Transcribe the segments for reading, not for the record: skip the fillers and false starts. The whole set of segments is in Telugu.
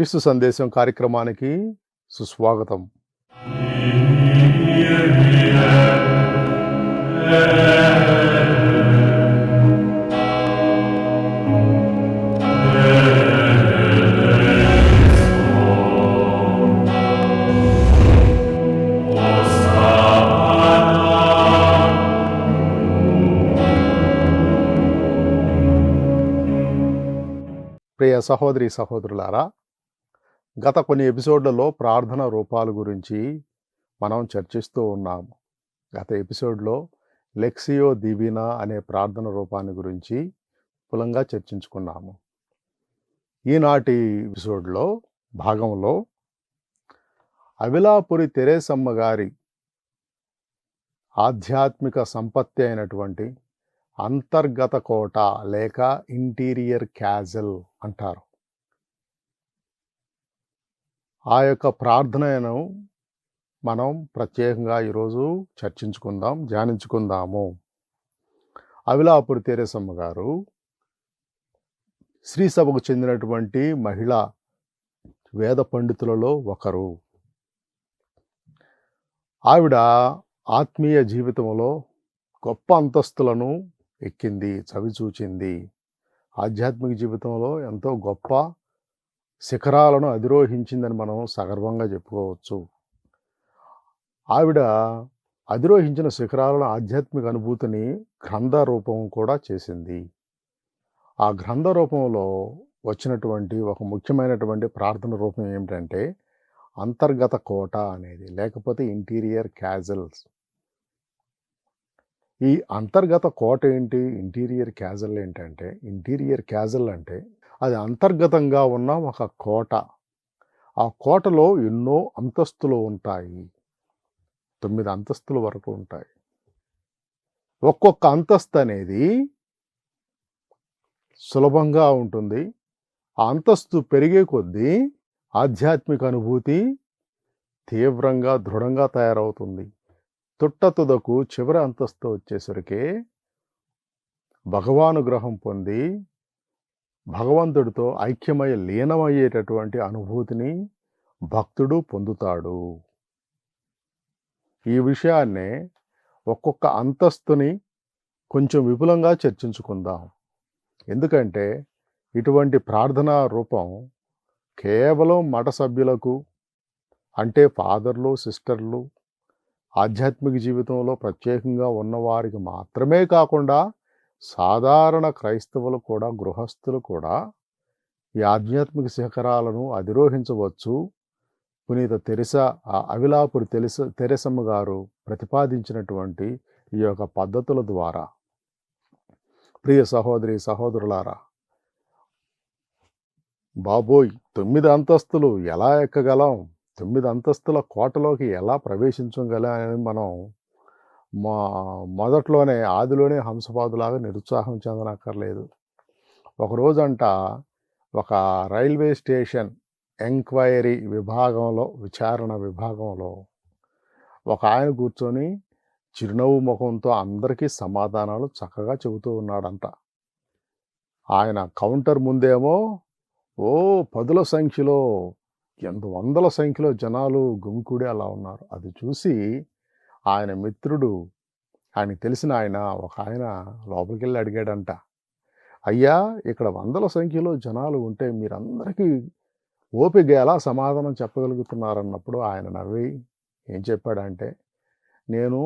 క్రీస్తు సందేశం కార్యక్రమానికి సుస్వాగతం. ప్రియ సహోదరి సహోదరులారా, గత కొన్ని ఎపిసోడ్లలో ప్రార్థన రూపాల గురించి మనం చర్చిస్తూ ఉన్నాము. గత ఎపిసోడ్లో లెక్సియో దివినా అనే ప్రార్థన రూపాన్ని గురించి పులంగా చర్చించుకున్నాము. ఈనాటి ఎపిసోడ్లో భాగంలో అవిలాపురి తెరేసమ్మ గారి ఆధ్యాత్మిక సంపత్తి అయినటువంటి అంతర్గత కోట లేక ఇంటీరియర్ క్యాజల్ అంటారు. ఆ యొక్క ప్రార్థనను మనం ప్రత్యేకంగా ఈరోజు చర్చించుకుందాం, ధ్యానించుకుందాము. అవిలాపురి తెరేసమ్మ గారు శ్రీ సభకు చెందినటువంటి మహిళా వేద పండితులలో ఒకరు. ఆవిడ ఆత్మీయ జీవితంలో గొప్ప అంతస్తులను ఎక్కింది, చవిచూచింది. ఆధ్యాత్మిక జీవితంలో ఎంతో గొప్ప శిఖరాలను అధిరోహించిందని మనం సగర్వంగా చెప్పుకోవచ్చు. ఆవిడ అధిరోహించిన శిఖరాలను ఆధ్యాత్మిక అనుభూతిని గ్రంథ రూపం కూడా చేసింది. ఆ గ్రంథ రూపంలో వచ్చినటువంటి ఒక ముఖ్యమైనటువంటి ప్రార్థన రూపం ఏమిటంటే అంతర్గత కోట అనేది, లేకపోతే ఇంటీరియర్ క్యాజల్స్. ఈ అంతర్గత కోట ఏంటి, ఇంటీరియర్ క్యాజల్ ఏంటంటే, ఇంటీరియర్ క్యాజల్ అంటే అది అంతర్గతంగా ఉన్న ఒక కోట. ఆ కోటలో ఎన్నో అంతస్తులు ఉంటాయి. 9 అంతస్తుల వరకు ఉంటాయి. ఒక్కొక్క అంతస్తు అనేది సులభంగా ఉంటుంది. ఆ అంతస్తు పెరిగే కొద్దీ ఆధ్యాత్మిక అనుభూతి తీవ్రంగా దృఢంగా తయారవుతుంది. తుట్టతుదకు చివరి అంతస్తు వచ్చేసరికి భగవానుగ్రహం పొంది భగవంతుడితో ఐక్యమై లీనమయ్యేటటువంటి అనుభూతిని భక్తుడు పొందుతాడు. ఈ విషయాన్నే ఒక్కొక్క అంతస్తుని కొంచెం విపులంగా చర్చించుకుందాం. ఎందుకంటే ఇటువంటి ప్రార్థనా రూపం కేవలం మఠ సభ్యులకు, అంటే ఫాదర్లు, సిస్టర్లు, ఆధ్యాత్మిక జీవితంలో ప్రత్యేకంగా ఉన్నవారికి మాత్రమే కాకుండా సాధారణ క్రైస్తవులు కూడా, గృహస్థులు కూడా ఈ ఆధ్యాత్మిక శిఖరాలను అధిరోహించవచ్చు. పునీత అవిలాపురి తెరేసమ్మ గారు ప్రతిపాదించినటువంటి ఈ యొక్క పద్ధతుల ద్వారా. ప్రియ సహోదరి సహోదరులారా, బాబోయ్ 9 అంతస్తులు ఎలా ఎక్కగలం, 9 అంతస్తుల కోటలోకి ఎలా ప్రవేశించగలం అని మనం మొదట్లోనే ఆదిలోనే హంసపాదులాగా నిరుత్సాహం చెందనక్కర్లేదు. ఒకరోజంట ఒక రైల్వే స్టేషన్ ఎంక్వైరీ విభాగంలో, విచారణ విభాగంలో ఒక ఆయన కూర్చొని చిరునవ్వు ముఖంతో అందరికీ సమాధానాలు చక్కగా చెబుతూ ఉన్నాడంట. ఆయన కౌంటర్ ముందేమో పదుల సంఖ్యలో, వందల సంఖ్యలో జనాలు గుమికూడి అలా ఉన్నారు. అది చూసి ఆయన మిత్రుడు, ఆయనకు తెలిసిన ఒక ఆయన లోపలికి వెళ్ళి అడిగాడంట, అయ్యా ఇక్కడ వందల సంఖ్యలో జనాలు ఉంటే మీరందరికీ ఓపిక ఎలా సమాధానం చెప్పగలుగుతున్నారన్నప్పుడు ఆయన నవ్వి ఏం చెప్పాడంటే, నేను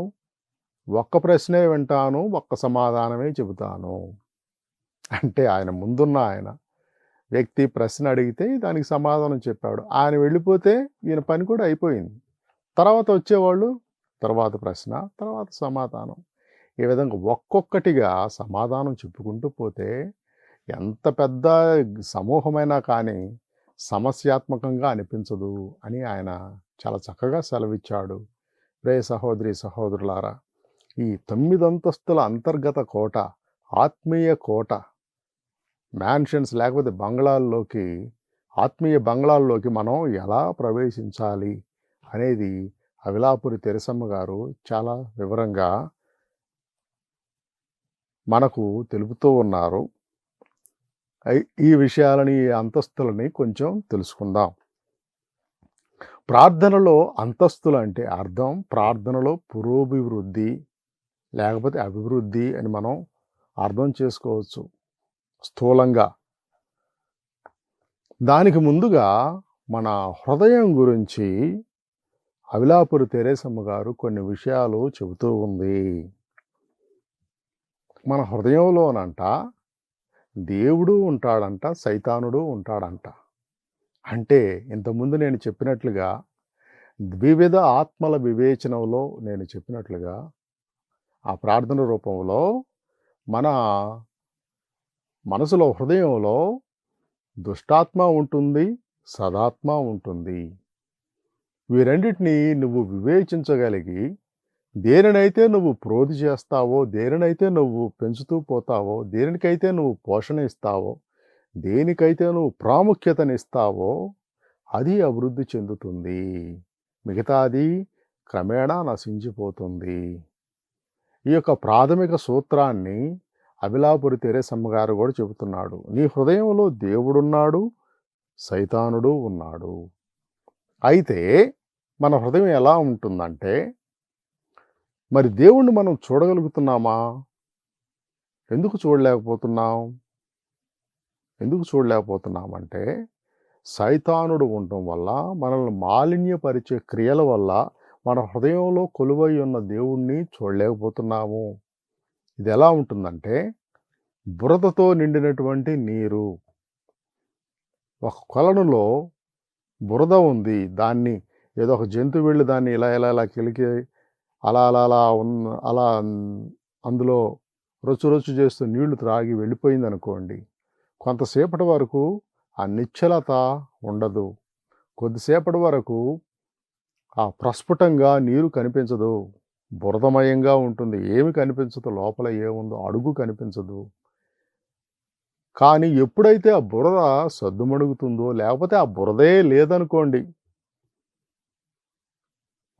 ఒక్క ప్రశ్నే వింటాను, ఒక్క సమాధానమే చెబుతాను. అంటే ఆయన ముందున్న వ్యక్తి ప్రశ్న అడిగితే దానికి సమాధానం చెప్పాడు. ఆయన వెళ్ళిపోతే ఈయన పని కూడా అయిపోయింది. తర్వాత వచ్చేవాళ్ళు తర్వాత ప్రశ్న, తర్వాత సమాధానం. ఈ విధంగా ఒక్కొక్కటిగా సమాధానం చెప్పుకుంటూ పోతే ఎంత పెద్ద సమూహమైనా కానీ సమస్యాత్మకంగా అనిపించదు అని ఆయన చాలా చక్కగా సెలవిచ్చాడు. ప్రియ సహోదరి సహోదరులారా, ఈ 9 అంతస్తుల అంతర్గత కోట, ఆత్మీయ కోట, మ్యాన్షన్స్ లేకపోతే బంగ్లాల్లోకి, ఆత్మీయ బంగ్లాల్లోకి మనం ఎలా ప్రవేశించాలి అనేది అవిలాపురి తెరేసమ్మ గారు చాలా వివరంగా మనకు తెలుపుతూ ఉన్నారు. ఈ విషయాలని, ఈ అంతస్తులని కొంచెం తెలుసుకుందాం. ప్రార్థనలో అంతస్తులు అంటే అర్థం ప్రార్థనలో పురోభివృద్ధి లేకపోతే అభివృద్ధి అని మనం అర్థం చేసుకోవచ్చు స్థూలంగా. దానికి ముందుగా మన హృదయం గురించి అవిలాపురి తెరేసమ్మ గారు కొన్ని విషయాలు చెబుతూ ఉంది. మన హృదయంలోనంట దేవుడు ఉంటాడంట, సైతానుడు ఉంటాడంట. అంటే ఇంతకుముందు నేను చెప్పినట్లుగా వివిధ ఆత్మల వివేచనంలో నేను చెప్పినట్లుగా ఆ ప్రార్థన రూపంలో మన మనసులో, హృదయంలో దుష్టాత్మ ఉంటుంది, సదాత్మ ఉంటుంది. వీరెండిటిని నువ్వు వివేచించగలిగి దేనినైతే నువ్వు ప్రోధి చేస్తావో, దేనినైతే నువ్వు పెంచుతూ పోతావో, దేనికైతే నువ్వు పోషణ ఇస్తావో, దేనికైతే నువ్వు ప్రాముఖ్యతనిస్తావో అది అభివృద్ధి చెందుతుంది. మిగతాది క్రమేణా నశించిపోతుంది. ఈ యొక్క ప్రాథమిక సూత్రాన్ని అవిలాపురి తెరేసమ్మ గారు కూడా చెబుతున్నాడు. నీ హృదయంలో దేవుడున్నాడు, సైతానుడు ఉన్నాడు. అయితే మన హృదయం ఎలా ఉంటుందంటే, మరి దేవుణ్ణి మనం చూడగలుగుతున్నామా? ఎందుకు చూడలేకపోతున్నామంటే సైతానుడు ఉండటం వల్ల, మనల్ని మాలిన్యపరిచే క్రియల వల్ల మన హృదయంలో కొలువై ఉన్న దేవుణ్ణి చూడలేకపోతున్నాము. ఇది ఎలా ఉంటుందంటే బురదతో నిండినటువంటి నీరు. ఒక కొలనులో బురద ఉంది, దాన్ని ఏదో ఒక జంతువు వెళ్ళి దాన్ని ఇలా ఇలా ఇలా కిలికి అలా అలా అలా అలా అందులో రొచ్చు చేస్తూ నీళ్లు త్రాగి వెళ్ళిపోయింది అనుకోండి, కొంతసేపటి వరకు ఆ నిశ్చలత ఉండదు. కొద్దిసేపటి వరకు ఆ ప్రస్ఫుటంగా నీరు కనిపించదు, బురదమయంగా ఉంటుంది. ఏమి కనిపించదు, లోపల ఏముందో అడుగు కనిపించదు. కానీ ఎప్పుడైతే ఆ బురద సద్దుమణుగుతుందో, లేకపోతే ఆ బురదే లేదనుకోండి,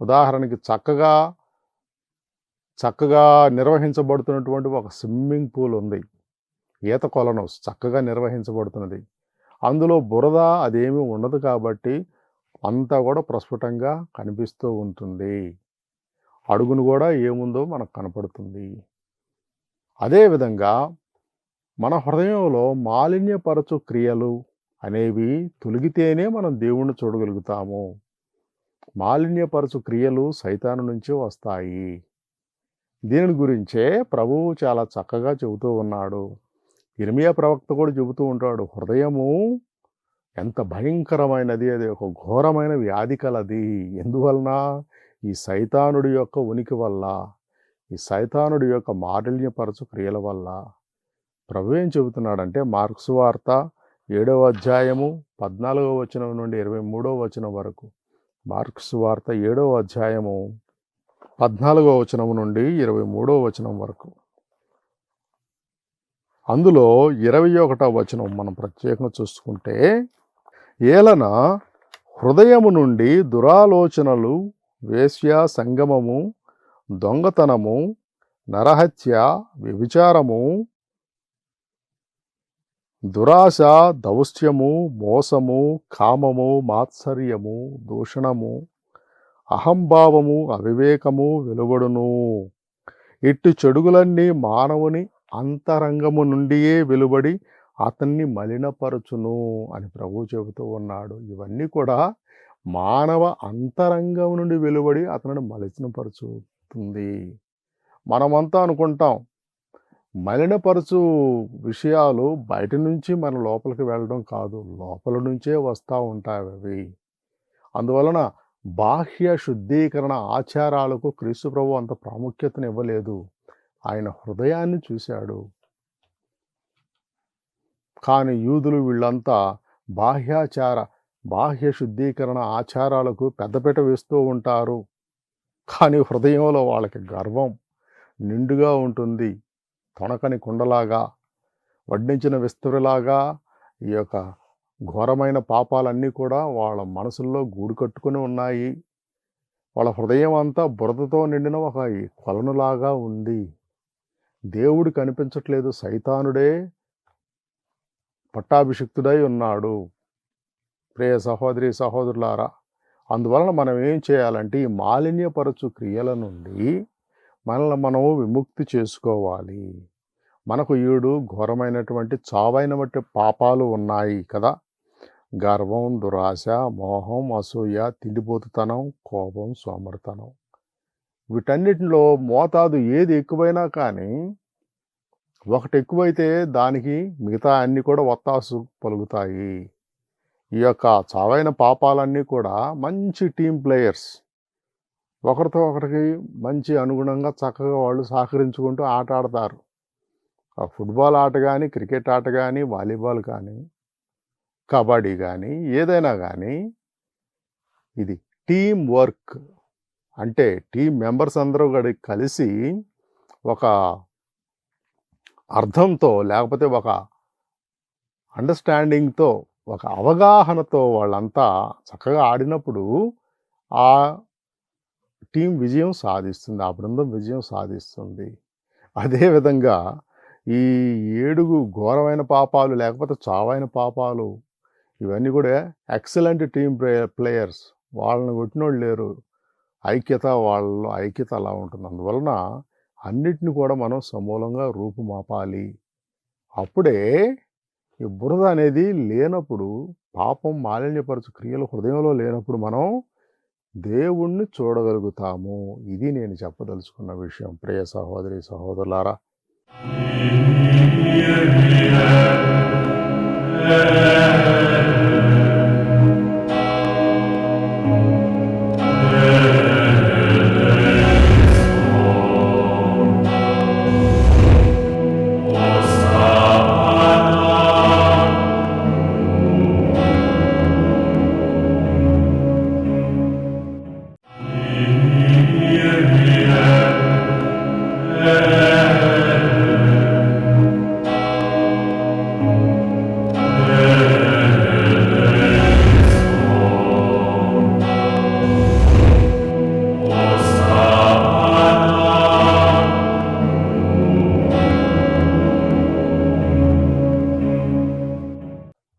ఉదాహరణకి చక్కగా నిర్వహించబడుతున్నటువంటి ఒక స్విమ్మింగ్ పూల్ ఉంది, ఈత కొలను చక్కగా నిర్వహించబడుతున్నది. అందులో బురద అదేమీ ఉండదు కాబట్టి అంతా కూడా ప్రస్ఫుటంగా కనిపిస్తూ ఉంటుంది. అడుగును కూడా ఏముందో మనకు కనపడుతుంది. అదేవిధంగా మన హృదయంలో మాలిన్యపరచు క్రియలు అనేవి తొలగితేనే మనం దేవుణ్ణి చూడగలుగుతాము. మాలిన్యపరచు క్రియలు సైతాను నుంచే వస్తాయి. దీని గురించే ప్రభువు చాలా చక్కగా చెబుతూ ఉన్నాడు. ఇర్మియా ప్రవక్త కూడా చెబుతూ ఉంటాడు, హృదయము ఎంత భయంకరమైనది, అది ఒక ఘోరమైన వ్యాధి కలది. ఎందువలన? ఈ సైతానుడి యొక్క ఉనికి వల్ల, ఈ సైతానుడి యొక్క మాలిన్యపరచు క్రియల వల్ల. ప్రభు ఏం చెబుతున్నాడంటే మార్క్సు వార్త 7వ అధ్యాయము 14వ వచనం నుండి 23వ వచనం వరకు. మార్క్సు వార్త 7వ అధ్యాయము 14వ వచనం నుండి 23వ వచనం వరకు. అందులో 21వ వచనం మనం ప్రత్యేకంగా చూసుకుంటే, ఏలన హృదయము నుండి దురాలోచనలు, వేశ్య సంగమము, దొంగతనము, నరహత్య, వ్యభిచారము, దురాశ, దౌష్ట్యము, మోసము, కామము, మాత్సర్యము, దూషణము, అహంభావము, అవివేకము వెలువడును. ఇట్టి చెడుగులన్నీ మానవుని అంతరంగము నుండియే వెలువడి అతన్ని మలినపరచును అని ప్రభువు చెబుతూ ఉన్నాడు. ఇవన్నీ కూడా మానవ అంతరంగం నుండి వెలువడి అతనిని మలినపరుచుతుంది. మనమంతా అనుకుంటాం మలినపరచు విషయాలు బయట నుంచి మన లోపలికి వెళ్ళడం కాదు, లోపల నుంచే వస్తూ ఉంటాయి అవి. అందువలన బాహ్య శుద్ధీకరణ ఆచారాలకు క్రీస్తు ప్రభు అంత ప్రాముఖ్యతను ఇవ్వలేదు. ఆయన హృదయాన్ని చూశాడు. కానీ యూదులు వీళ్ళంతా బాహ్య శుద్ధీకరణ ఆచారాలకు పెద్దపీట వేస్తూ ఉంటారు. కానీ హృదయంలో వాళ్ళకి గర్వం నిండుగా ఉంటుంది. తొణకని కుండలాగా, వడ్డించిన విస్తరిలాగా ఈ యొక్క ఘోరమైన పాపాలన్నీ కూడా వాళ్ళ మనసుల్లో గూడు కట్టుకుని ఉన్నాయి. వాళ్ళ హృదయం అంతా బురదతో నిండిన ఒక కొలనులాగా ఉంది. దేవుడు కనిపించట్లేదు, సైతానుడే పట్టాభిషిక్తుడై ఉన్నాడు. ప్రియ సహోదరి సహోదరులారా, అందువలన మనం ఏం చేయాలంటే ఈ మాలిన్యపరచు క్రియల నుండి మనల్ని మనం విముక్తి చేసుకోవాలి. మనకు 7 ఘోరమైనటువంటి చావైనటువంటి పాపాలు ఉన్నాయి కదా. గర్వం, దురాశ, మోహం, అసూయ, తిండిపోతుతనం, కోపం, సోమరితనం. వీటన్నిటిలో మోతాదు ఏది ఎక్కువైనా కానీ ఒకటి ఎక్కువైతే దానికి మిగతా అన్నీ కూడా ఒత్తాసు పలుకుతాయి. ఈ యొక్క చావైన పాపాలన్నీ కూడా మంచి టీం ప్లేయర్స్. ఒకరితో ఒకరికి మంచి అనుగుణంగా చక్కగా వాళ్ళు సహకరించుకుంటూ ఆట ఆడతారు. ఆ ఫుట్బాల్ ఆట కానీ, క్రికెట్ ఆట కానీ, వాలీబాల్ కానీ, కబడ్డీ కానీ, ఏదైనా కానీ ఇది టీం వర్క్. అంటే టీం మెంబర్స్ అందరూ కలిసి ఒక అర్థంతో, లేకపోతే ఒక అండర్స్టాండింగ్తో, ఒక అవగాహనతో వాళ్ళంతా చక్కగా ఆడినప్పుడు ఆ టీం విజయం సాధిస్తుంది, ఆ బృందం విజయం సాధిస్తుంది. అదేవిధంగా ఈ 7 ఘోరమైన పాపాలు లేకపోతే చావైన పాపాలు ఇవన్నీ కూడా ఎక్సలెంట్ టీం ప్లేయర్స్. వాళ్ళని కొట్టినోళ్ళు లేరు. వాళ్ళలో ఐక్యత అలా ఉంటుంది. అందువలన అన్నిటిని కూడా మనం సమూలంగా రూపుమాపాలి. అప్పుడే ఈ బురద అనేది లేనప్పుడు, పాపం మాలిన్యపరచు క్రియలు హృదయంలో లేనప్పుడు మనం దేవుణ్ణి చూడగలుగుతాము. ఇది నేను చెప్పదలుచుకున్న విషయం. ప్రియ సహోదరి సహోదరులారా,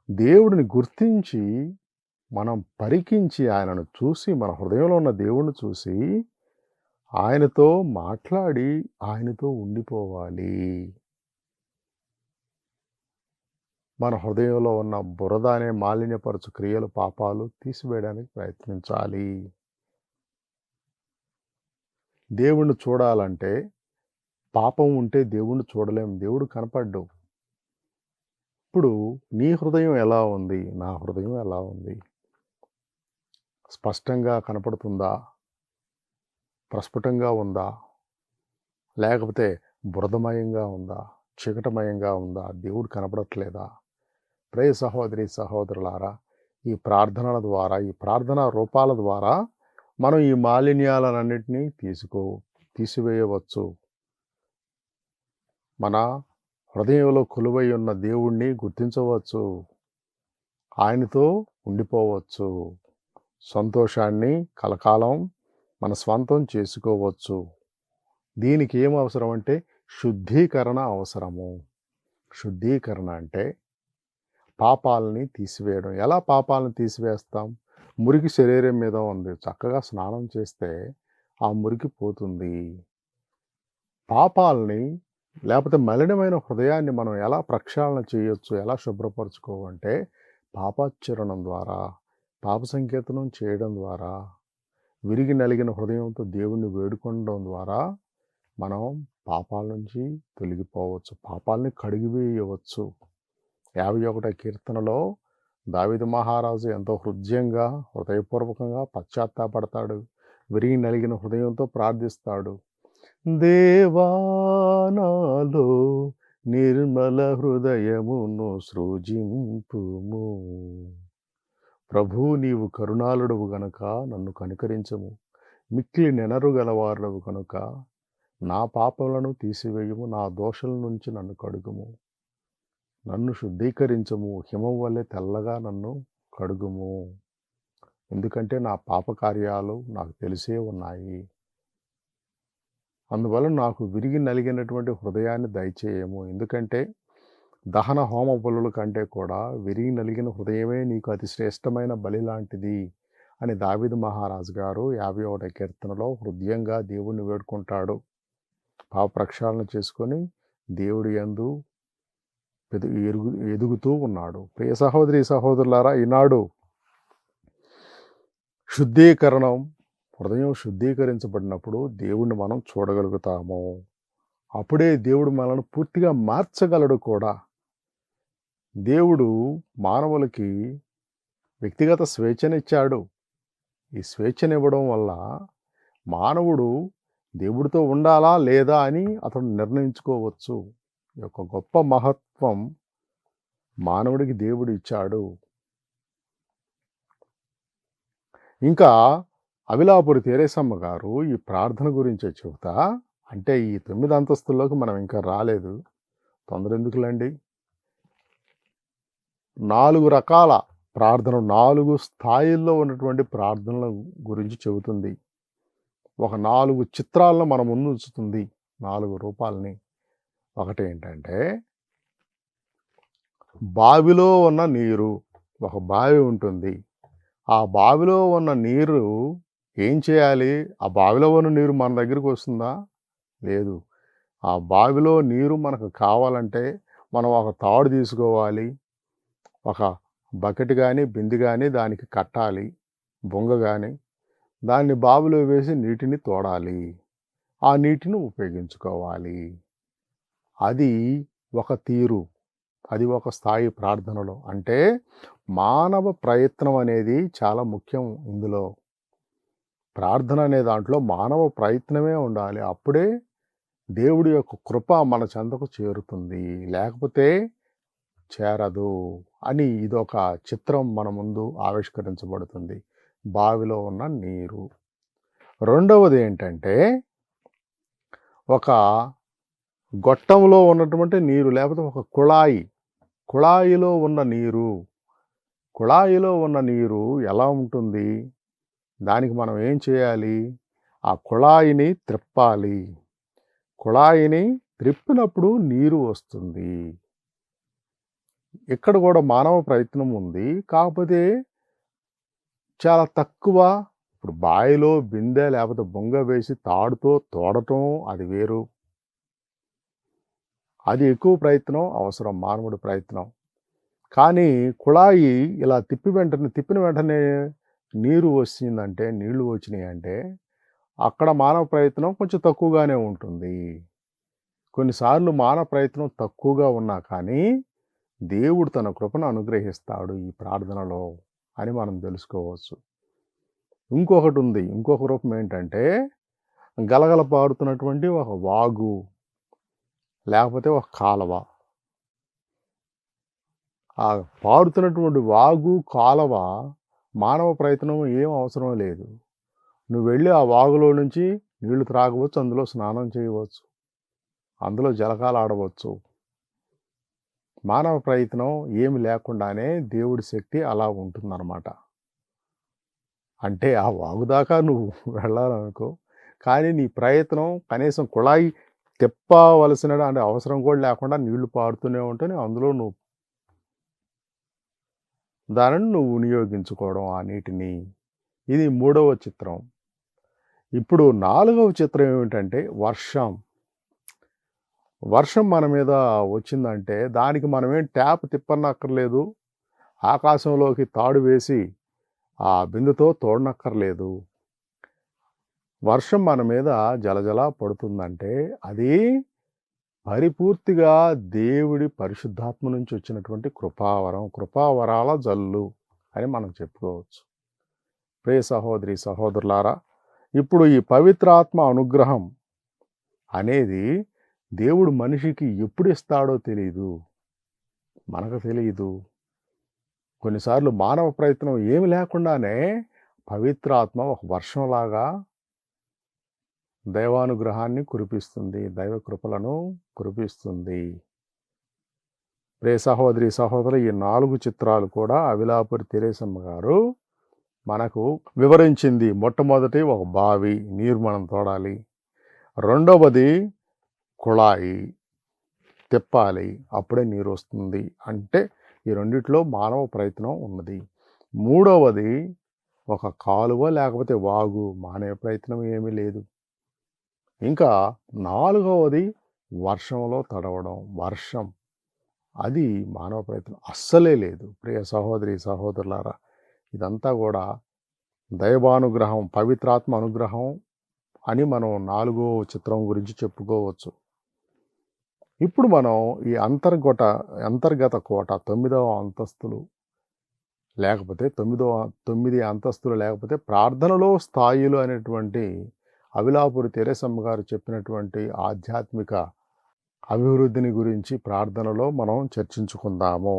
దేవుడిని గుర్తించి మనం పరికించి ఆయనను చూసి, మన హృదయంలో ఉన్న దేవుణ్ణి చూసి ఆయనతో మాట్లాడి ఆయనతో ఉండిపోవాలి. మన హృదయంలో ఉన్న బురద అనే మాలిన్యపరచు క్రియలు, పాపాలు తీసివేయడానికి ప్రయత్నించాలి. దేవుణ్ణి చూడాలంటే పాపం ఉంటే దేవుణ్ణి చూడలేం, దేవుడు కనపడ్డు. ఇప్పుడు నీ హృదయం ఎలా ఉంది, నా హృదయం ఎలా ఉంది? స్పష్టంగా కనపడుతుందా? ప్రస్ఫుటంగా ఉందా? లేకపోతే బురదమయంగా ఉందా? చీకటమయంగా ఉందా? దేవుడు కనపడట్లేదా? ప్రియ సహోదరి సహోదరులారా, ఈ ప్రార్థనల ద్వారా, ఈ ప్రార్థనా రూపాల ద్వారా మనం ఈ మాలిన్యాలన్నింటినీ తీసివేయవచ్చు. మన హృదయంలో కొలువై ఉన్న దేవుణ్ణి గుర్తించవచ్చు. ఆయనతో ఉండిపోవచ్చు. సంతోషాన్ని కలకాలం మన స్వంతం చేసుకోవచ్చు. దీనికి ఏం అవసరం అంటే శుద్ధీకరణ అవసరము. శుద్ధీకరణ అంటే పాపాలని తీసివేయడం. ఎలా పాపాలను తీసివేస్తాం? మురికి శరీరం మీద ఉంది, చక్కగా స్నానం చేస్తే ఆ మురికి పోతుంది. పాపాలని లేకపోతే మలినమైన హృదయాన్ని మనం ఎలా ప్రక్షాళన చేయొచ్చు, ఎలా శుభ్రపరచుకోవంటే పాపాచరణం ద్వారా, పాప సంకీర్తనం చేయడం ద్వారా, విరిగి నలిగిన హృదయంతో దేవుణ్ణి వేడుకోవడం ద్వారా మనం పాపాల నుంచి తొలగిపోవచ్చు, పాపాలని కడిగివేయవచ్చు. 51వ కీర్తనలో దావీదు మహారాజు ఎంతో హృదయపూర్వకంగా పశ్చాత్తాపడతాడు. విరిగి నలిగిన హృదయంతో ప్రార్థిస్తాడు. దేవా నాలో నిర్మల హృదయమును సృజింపుము. ప్రభు, నీవు కరుణాళుడవు గనుక నన్ను కనికరించము. మిక్కిలి నెనరు గలవారుడవు కనుక నా పాపములను తీసివేయము. నా దోషుల నుంచి నన్ను కడుగుము. నన్ను శుద్ధీకరించము. హిమం వల్లే తెల్లగా నన్ను కడుగుము. ఎందుకంటే నా పాపకార్యాలు నాకు తెలిసే ఉన్నాయి. అందువల్ల నాకు విరిగి నలిగినటువంటి హృదయాన్ని దయచేయము. ఎందుకంటే దహన హోమ బలుల కంటే కూడా విరిగి నలిగిన హృదయమే నీకు అతి శ్రేష్టమైన బలి లాంటిది అని దావీదు మహారాజు గారు 51వ కీర్తనలో హృదయంగా దేవుణ్ణి వేడుకుంటాడు. పాప ప్రక్షాళన చేసుకొని దేవుడి యందు ఎదుగుతూ ఉన్నాడు. ప్రియ సహోదరి సహోదరులారా, ఈనాడు శుద్ధీకరణం, హృదయం శుద్ధీకరించబడినప్పుడు దేవుణ్ణి మనం చూడగలుగుతాము. అప్పుడే దేవుడు మనల్ని పూర్తిగా మార్చగలడు కూడా. దేవుడు మానవులకి వ్యక్తిగత స్వేచ్ఛనిచ్చాడు. ఈ స్వేచ్ఛనివ్వడం వల్ల మానవుడు దేవుడితో ఉండాలా లేదా అని అతడు నిర్ణయించుకోవచ్చు. ఈ యొక్క గొప్ప మహత్వం మానవుడికి దేవుడు ఇచ్చాడు. ఇంకా అవిలాపురి తెరేసమ్మ గారు ఈ ప్రార్థన గురించే చెబుతా, అంటే ఈ 9 అంతస్తుల్లోకి మనం ఇంకా రాలేదు, తొందర ఎందుకులండి. 4 రకాల ప్రార్థన, 4 స్థాయిల్లో ఉన్నటువంటి ప్రార్థనల గురించి చెబుతుంది. ఒక 4 చిత్రాలను మన ముందు ఉంచుతుంది, 4 రూపాలని. ఒకటి ఏంటంటే, బావిలో ఉన్న నీరు. ఒక బావి ఉంటుంది, ఆ బావిలో ఉన్న నీరు ఏం చేయాలి? ఆ బావిలో ఉన్న నీరు మన దగ్గరికి వస్తుందా? లేదు. ఆ బావిలో నీరు మనకు కావాలంటే మనం ఒక తాడు తీసుకోవాలి, ఒక బకెట్ కానీ బిందె కానీ దానికి కట్టాలి, బొంగ కానీ. దాన్ని బావిలో వేసి నీటిని తోడాలి, ఆ నీటిని ఉపయోగించుకోవాలి. అది ఒక తీరు, అది ఒక స్థాయి ప్రార్థనలో. అంటే మానవ ప్రయత్నం అనేది చాలా ముఖ్యం. ఇందులో ప్రార్థన అనే దాంట్లో మానవ ప్రయత్నమే ఉండాలి. అప్పుడే దేవుడి యొక్క కృప మన చెంతకు చేరుతుంది, లేకపోతే చేరదు అని ఇదొక చిత్రం మన ముందు ఆవిష్కరించబడుతుంది, బావిలో ఉన్న నీరు. రెండవది ఏంటంటే, ఒక గొట్టంలో ఉన్నటువంటి నీరు, లేకపోతే ఒక కుళాయిలో ఉన్న నీరు. కుళాయిలో ఉన్న నీరు ఎలా ఉంటుంది? దానికి మనం ఏం చేయాలి? ఆ కుళాయిని త్రిప్పాలి. కుళాయిని త్రిప్పినప్పుడు నీరు వస్తుంది. ఇక్కడ కూడా మానవ ప్రయత్నం ఉంది, కాకపోతే చాలా తక్కువ. ఇప్పుడు బావిలో బిందె లేకపోతే బొంగ వేసి తాడుతో తోడటం అది వేరు, అది ఎక్కువ ప్రయత్నం అవసరం, మానవుడి ప్రయత్నం. కానీ కుళాయి ఇలా తిప్పిన వెంటనే నీరు వచ్చిందంటే, నీళ్లు వచ్చినాయి అంటే అక్కడ మానవ ప్రయత్నం కొంచెం తక్కువగానే ఉంటుంది. కొన్నిసార్లు మానవ ప్రయత్నం తక్కువగా ఉన్నా కానీ దేవుడు తన కృపను అనుగ్రహిస్తాడు ఈ ప్రార్థనలో అని మనం తెలుసుకోవచ్చు. ఇంకొకటి ఉంది, ఇంకొక రూపం ఏంటంటే, గలగల పారుతున్నటువంటి ఒక వాగు లేకపోతే ఒక కాలవ. ఆ పారుతున్నటువంటి వాగు, కాలవ మానవ ప్రయత్నం ఏం అవసరం లేదు. నువ్వు వెళ్ళి ఆ వాగులో నుంచి నీళ్లు త్రాగవచ్చు, అందులో స్నానం చేయవచ్చు, అందులో జలకాలు ఆడవచ్చు. మానవ ప్రయత్నం ఏమి లేకుండానే దేవుడి శక్తి అలా ఉంటుందన్నమాట. అంటే ఆ వాగు దాకా నువ్వు వెళ్ళాలనుకో, కానీ నీ ప్రయత్నం కనీసం కుళాయి తిప్పవలసిన అంటే అవసరం కూడా లేకుండా నీళ్లు పారుతూనే ఉంటేనే అందులో దానిని నువ్వు వినియోగించుకోవడం ఆ నీటిని. ఇది 3వ చిత్రం. ఇప్పుడు 4వ చిత్రం ఏమిటంటే, వర్షం మన మీద వచ్చిందంటే దానికి మనమేం ట్యాప్ తిప్పనక్కర్లేదు, ఆకాశంలోకి తాడు వేసి ఆ బిందుతో తోడనక్కర్లేదు. వర్షం మన మీద జలజల పడుతుందంటే అది పరిపూర్తిగా దేవుడి పరిశుద్ధాత్మ నుంచి వచ్చినటువంటి కృపావరాల జల్లు అని మనం చెప్పుకోవచ్చు. ప్రియ సహోదరి సహోదరులారా, ఇప్పుడు ఈ పవిత్రాత్మ అనుగ్రహం అనేది దేవుడు మనిషికి ఎప్పుడు ఇస్తాడో తెలియదు, మనకు తెలియదు. కొన్నిసార్లు మానవ ప్రయత్నం ఏమి లేకుండానే పవిత్రాత్మ ఒక వర్షంలాగా దైవానుగ్రహాన్ని కురిపిస్తుంది, దైవ కృపలను కురిపిస్తుంది. ప్రియ సహోదరి సహోదరు, ఈ 4 చిత్రాలు కూడా అవిలాపురి తెరేసమ్మ గారు మనకు వివరించింది. మొట్టమొదటి ఒక బావి, నీరు మనం తోడాలి. రెండవది కుళాయి, తిప్పాలి, అప్పుడే నీరు వస్తుంది. అంటే ఈ రెండిట్లో మానవ ప్రయత్నం ఉన్నది. మూడవది ఒక కాలువ లేకపోతే వాగు, మానవ ప్రయత్నం ఏమీ లేదు. ఇంకా నాలుగవది వర్షంలో తడవడం, వర్షం, అది మానవ ప్రయత్నం అస్సలే లేదు. ప్రియ సహోదరి సహోదరులారా, ఇదంతా కూడా దైవానుగ్రహం, పవిత్రాత్మ అనుగ్రహం అని మనం 4వ చిత్రం గురించి చెప్పుకోవచ్చు. ఇప్పుడు మనం ఈ అంతర్గత కోట 9వ అంతస్తులు లేకపోతే 9 అంతస్తులు లేకపోతే ప్రార్థనలో స్థాయిలు అనేటువంటి అవిలాపురి తెరేసమ్మ గారు చెప్పినటువంటి ఆధ్యాత్మిక అభివృద్ధిని గురించి ప్రార్థనలో మనం చర్చించుకుందాము.